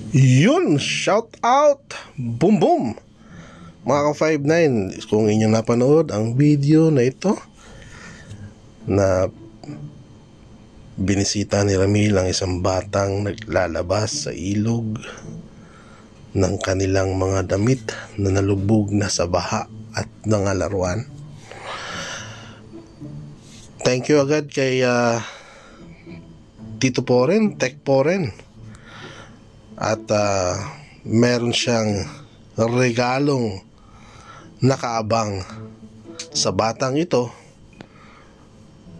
Yun, shout out, boom boom. Mga ka-59, kung inyong napanood ang video na ito na binisita ni Ramil ang isang batang naglalabas sa ilog ng kanilang mga damit na nalubog na sa baha at nangalaruan. Thank you agad kay Tito Poren, Tech Poren. At meron siyang regalong nakaabang sa batang ito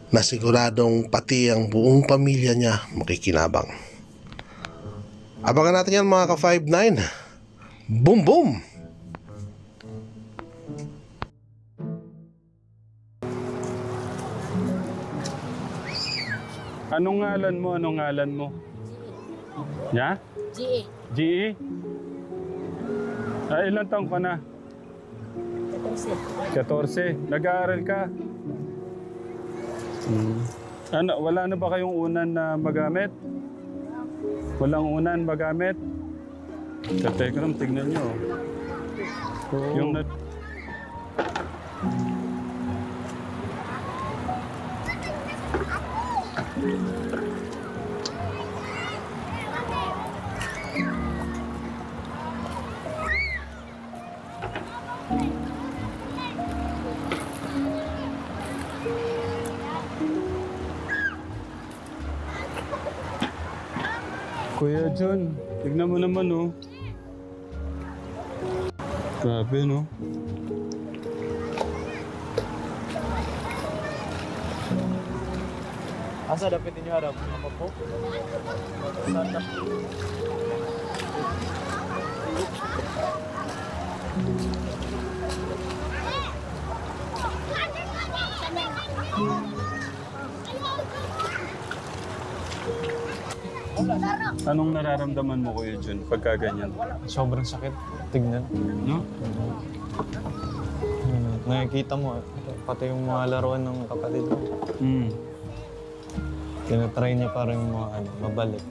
na siguradong pati ang buong pamilya niya makikinabang. Abangan natin yan mga ka-59. Boom boom! Anong ngalan mo? Anong ngalan mo? Ya? GE. GE? Ilan taong ka na? 14. Nag-aaral ka? Ano, wala na ba kayong unan na magamit? Walang unan magamit? Sa Telegram, tignan nyo. Yung Kuya John, tignan mo naman oh. Grabe no? Asa dapat ninyo harap? Apa po? Anong nararamdaman mo Kuya John pagka ganyan? Sobrang sakit. Tignan. No? Nakikita mo, pati yung mga laruan ng kapatid mo. Tinatry niya para yung mga mabalik.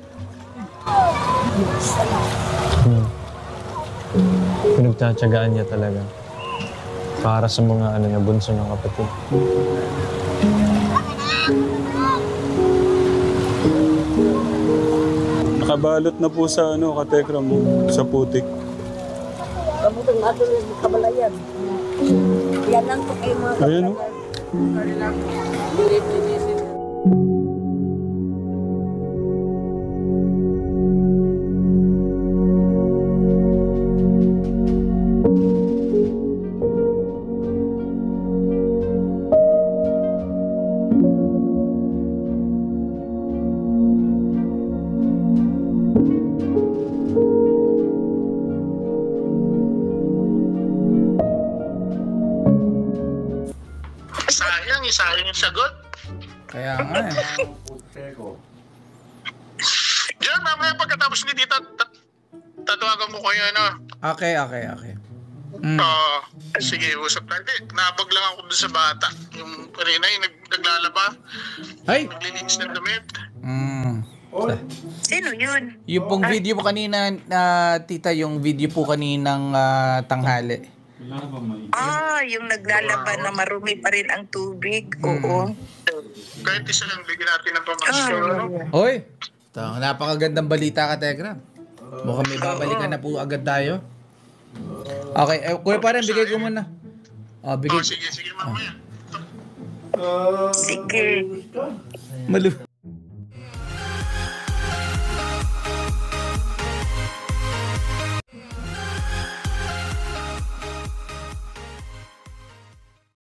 Pinagtsatsagaan niya talaga. Para sa mga bunso ng kapatid. Nakabalot na po sa katekram mo, sa putik. Kabutong ato ng kabalayan. Yan lang po kayo mga Ayun o. Sayang yung sagot. Kaya nga eh. Diyan, mamaya pagkatapos ni Tita, tatawagan ko kayo, Okay. sige, usap tayo. Nabag lang ako doon sa bata. Yung kanina, yung naglalaba. Ay! Naglilinis ng damit. Sino yun? Yung pong video po kanina, tita, yung video po kaninang tanghali. Yung naglalaban na marumi pa rin ang tubig. Oo. Kahit isa lang, bigyan natin ng pamasyo. Hoy! Ito, napakagandang balita ka, Tegram. Mukhang may babalikan na po agad tayo. Okay, kuya parang bigay ko muna. Bigay. Sige, mamaya. Sige. Malu.